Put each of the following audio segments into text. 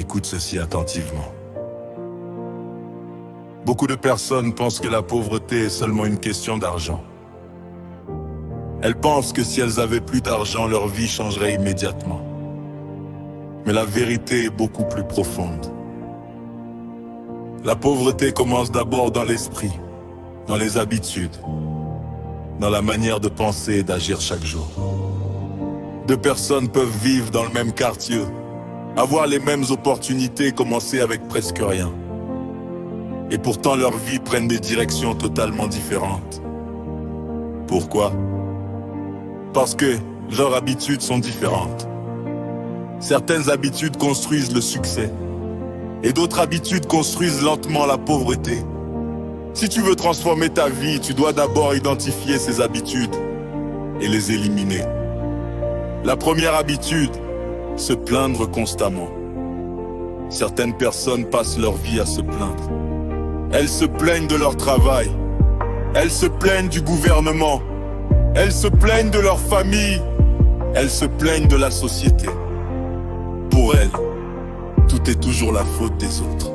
écoute ceci attentivement. Beaucoup de personnes pensent que la pauvreté est seulement une question d'argent. Elles pensent que si elles avaient plus d'argent, leur vie changerait immédiatement. Mais la vérité est beaucoup plus profonde. La pauvreté commence d'abord dans l'esprit, dans les habitudes, dans la manière de penser et d'agir chaque jour. Deux personnes peuvent vivre dans le même quartier, avoir les mêmes opportunités, commencer avec presque rien. Et pourtant leurs vies prennent des directions totalement différentes. Pourquoi? Parce que leurs habitudes sont différentes. Certaines habitudes construisent le succès, et d'autres habitudes construisent lentement la pauvreté. Si tu veux transformer ta vie, tu dois d'abord identifier ces habitudes et les éliminer. La première habitude, se plaindre constamment. Certaines personnes passent leur vie à se plaindre. Elles se plaignent de leur travail. Elles se plaignent du gouvernement. Elles se plaignent de leur famille. Elles se plaignent de la société. Pour elles, tout est toujours la faute des autres.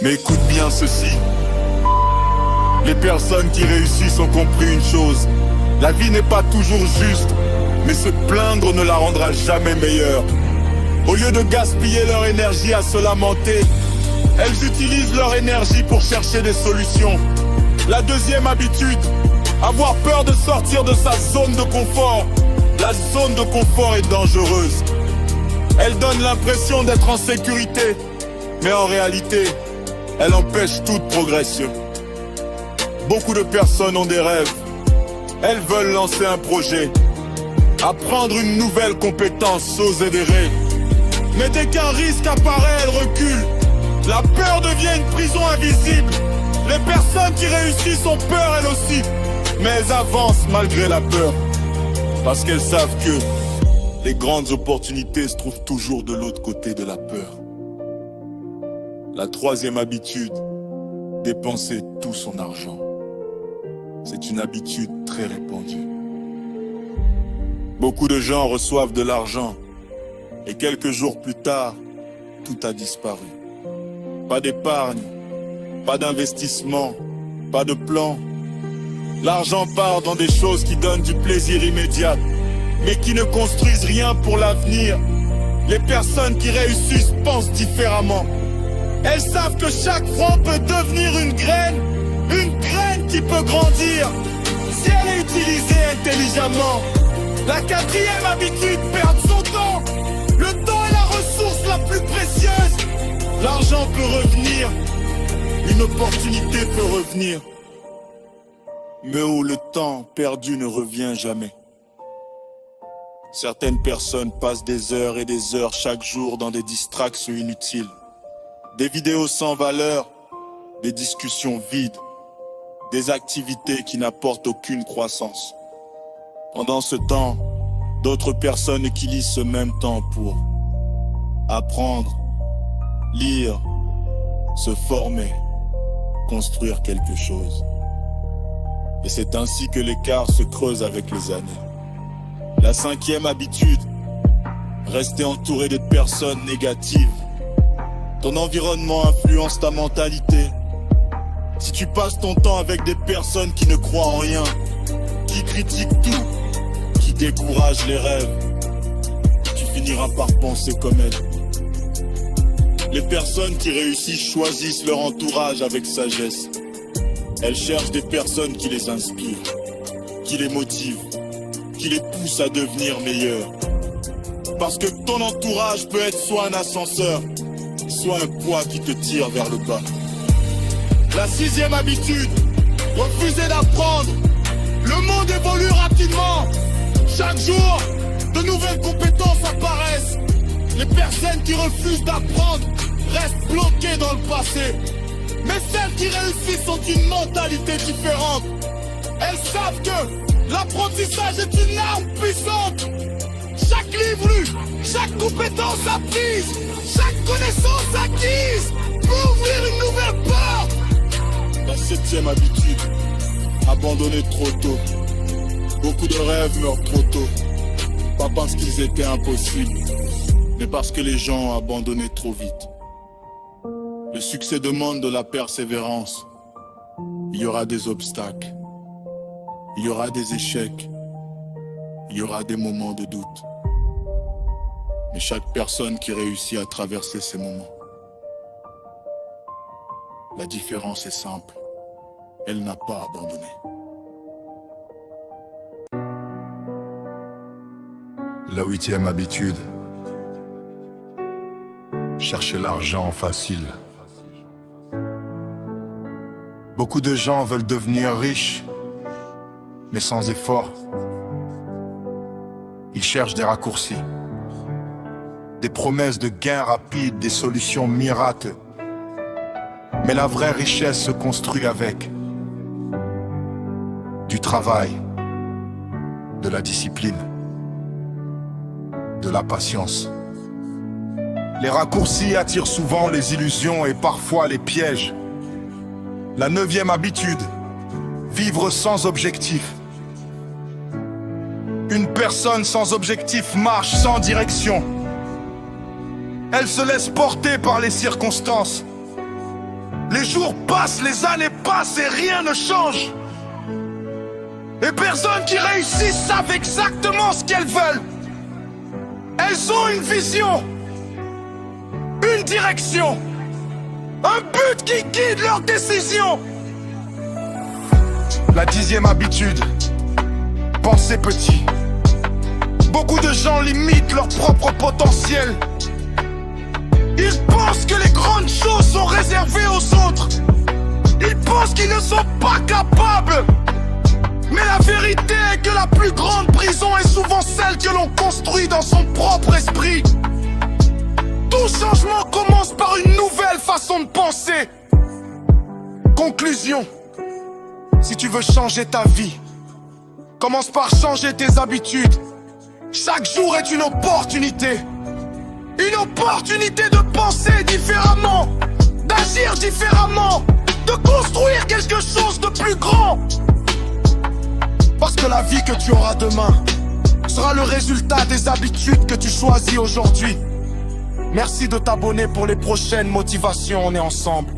Mais écoute bien ceci. Les personnes qui réussissent ont compris une chose. La vie n'est pas toujours juste, mais se plaindre ne la rendra jamais meilleure. Au lieu de gaspiller leur énergie à se lamenter, elles utilisent leur énergie pour chercher des solutions. La deuxième habitude, avoir peur de sortir de sa zone de confort. La zone de confort est dangereuse. Elle donne l'impression d'être en sécurité, mais en réalité, elle empêche toute progression. Beaucoup de personnes ont des rêves. Elles veulent lancer un projet, apprendre une nouvelle compétence, oser des rêves. Mais dès qu'un risque apparaît, elles reculent. La peur devient une prison invisible. Les personnes qui réussissent ont peur elles aussi, mais elles avancent malgré la peur, parce qu'elles savent que les grandes opportunités se trouvent toujours de l'autre côté de la peur. La troisième habitude, dépenser tout son argent. C'est une habitude très répandue. Beaucoup de gens reçoivent de l'argent et quelques jours plus tard, tout a disparu. Pas d'épargne, pas d'investissement, pas de plan. L'argent part dans des choses qui donnent du plaisir immédiat, mais qui ne construisent rien pour l'avenir. Les personnes qui réussissent pensent différemment. Elles savent que chaque franc peut devenir une graine qui peut grandir si elle est utilisée intelligemment. La quatrième habitude, perdre son temps. Le temps est la ressource la plus précieuse. L'argent peut revenir, une opportunité peut revenir, mais où le temps perdu ne revient jamais. Certaines personnes passent des heures et des heures chaque jour dans des distractions inutiles. Des vidéos sans valeur, des discussions vides, des activités qui n'apportent aucune croissance. Pendant ce temps, d'autres personnes utilisent ce même temps pour apprendre, lire, se former, construire quelque chose. Et c'est ainsi que l'écart se creuse avec les années. La cinquième habitude, rester entouré de personnes négatives. Ton environnement influence ta mentalité. Si tu passes ton temps avec des personnes qui ne croient en rien, qui critiquent tout, qui découragent les rêves, tu finiras par penser comme elles. Les personnes qui réussissent choisissent leur entourage avec sagesse. Elles cherchent des personnes qui les inspirent, qui les motivent, qui les poussent à devenir meilleurs. Parce que ton entourage peut être soit un ascenseur, soit un poids qui te tire vers le bas. La sixième habitude, refuser d'apprendre. Le monde évolue rapidement. Chaque jour, de nouvelles compétences apparaissent. Les personnes qui refusent d'apprendre restent bloquées dans le passé. Mais celles qui réussissent ont une mentalité différente. Elles savent que l'apprentissage est une arme puissante. Chaque livre lu, chaque compétence apprise, chaque connaissance acquise peut ouvrir une nouvelle porte. La septième habitude, abandonner trop tôt. Beaucoup de rêves meurent trop tôt. Pas parce qu'ils étaient impossibles, mais c'est parce que les gens ont abandonné trop vite. Le succès demande de la persévérance. Il y aura des obstacles. Il y aura des échecs. Il y aura des moments de doute. Mais chaque personne qui réussit à traverser ces moments, la différence est simple. Elle n'a pas abandonné. La 8e habitude. Chercher l'argent facile. Beaucoup de gens veulent devenir riches, mais sans effort. Ils cherchent des raccourcis, des promesses de gains rapides, des solutions miracles. Mais la vraie richesse se construit avec du travail, de la discipline, de la patience. Les raccourcis attirent souvent les illusions et parfois les pièges. La 9e habitude, vivre sans objectif. Une personne sans objectif marche sans direction. Elle se laisse porter par les circonstances. Les jours passent, les années passent et rien ne change. Les personnes qui réussissent savent exactement ce qu'elles veulent. Elles ont une vision, une direction, un but qui guide leurs décisions. La 10e habitude, penser petit. Beaucoup de gens limitent leur propre potentiel. Ils pensent que les grandes choses sont réservées aux autres. Ils pensent qu'ils ne sont pas capables. Mais la vérité est que la plus grande prison est souvent celle que l'on construit dans son propre esprit. Tout changement commence par une nouvelle façon de penser. Conclusion. Si tu veux changer ta vie, commence par changer tes habitudes. Chaque jour est une opportunité. Une opportunité de penser différemment, d'agir différemment, de construire quelque chose de plus grand. Parce que la vie que tu auras demain sera le résultat des habitudes que tu choisis aujourd'hui. Merci de t'abonner pour les prochaines motivations, on est ensemble.